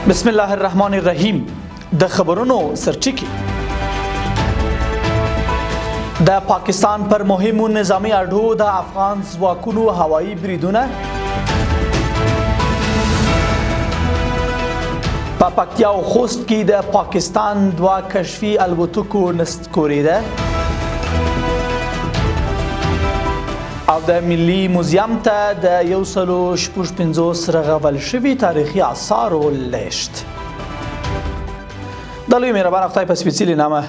بسم الله الرحمن الرحیم. د خبرونو سرچکی د پاکستان پر مهمو نظامی اډو د افغان ځواکونو هوایي بریدونه، په پکتیا او خوست کې د پاکستان دوه کشفي الوتکو نستکوریده او د ملي موزیم ته د 156 رغول شوي تاریخي آثارو لیږد. د لوی مهربان خدای په سپېڅلي نامه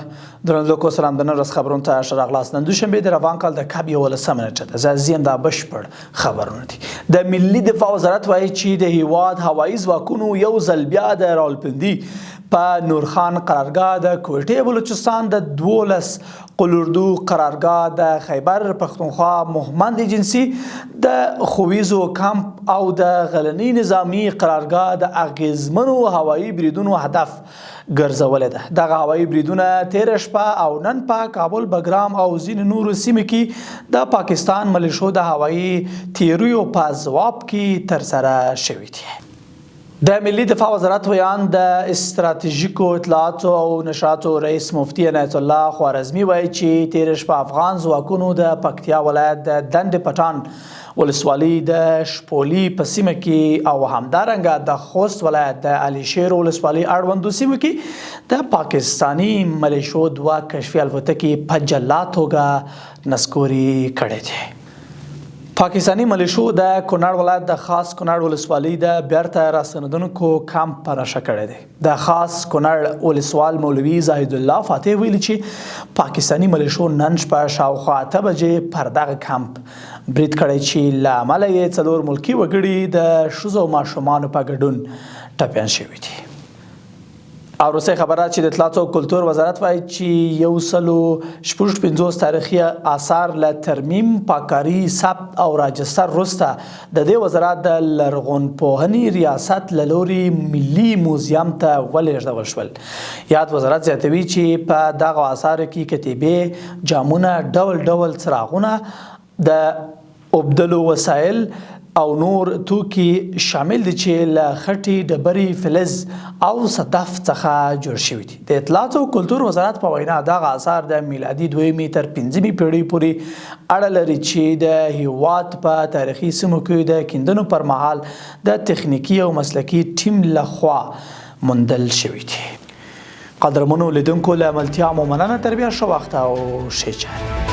درنو سلام د نن ورځ خبرونو ته ښه راغلاست. نن دوشنبه د روان کال د کاب 11 نیټه ده. زه زیم دا بشپړ خبرونه دي. د ملي دفاع وزارت وایي چې د هیواد هوایي ځواکونو یو ځل بیا د راولپندي په نورخان قرارګاه د کوټې بلوچستان د 12 قلوردو قرارګاه د خیبر پختونخوا مهمند ایجنسي د خویزو کمپ او د غلنی نظامی قرارګاه د اغیزمنو هوایي بریدونو هدف ګرځولې ده. دغه هوایي بریدونه تیر شپه او نن په کابل، بګرام او ځینې نورو سیمو کې د پاکستان ملیشو د هوایي تیریو په ځواب کې ترسره شوي دي. د ملي دفاع وزارت ویان د استراتیژیکو اطلاعاتو او نشراتو رئیس مفتی عنایت الله خوارزمي وایي چې تیر شپه افغان ځواکونو د پکتیا ولایت د دند پټان ولسوالۍ د شپولي په سیمه کې او همدارنګه د خوست ولایت د علي شیر ولسوالۍ اړوندو سیمو کې د پاکستانی ملیشو دوه کشفي الوتکې په جلا توګه نسکوري کړې دي. پاکستانی ملیشو د کونړ ولایت د خاص کونړ ولسوالۍ د بیرته راستنېدونکو کمپ په نښه کړی دی. د خاص کونړ ولسوال مولوي زاهد الله فاتح ویلي چې پاکستانی ملیشو نن شپه شاوخوا 8 بجې پر دغه کمپ برید کړی چې له امله یې 4 ملکي وګړي د ښځو او ماشومانو په ګډون ټپیان شوي دي. او وروستۍ خبره چې د اطلاعاتو او کلتور وزارت وایي چې 156 تاریخي آثار له ترمیم، پاککاري، ثبت او راجستر وروسته د دې وزارت د لرغونپوهنې ریاست له لورې ملي موزیم ته ولېږدول شول. یاد وزارت زیاتوي چې په دغه آثارو کې کتیبې، جامونه، ډول ډول څراغونه، د اوبدلو وسایل او نور توکي شامل دي چې له خټې، ډبرې، فلز او صدف څخه جوړ شوي دي. د اطلاعاتو او کلتور وزارت په وینا دغه آثار د میلادي 2 تر 5 پیړۍ پورې اړه لري چې د هیواد په تاریخي سیمو کې د کیندنو پر مهال د تخنیکي او مسلکي ټیم لخوا موندل شوي دي. قدرمنو لیدونکو له ملتیا مو مننه. تر بیا ښه وخت او ښې چارې.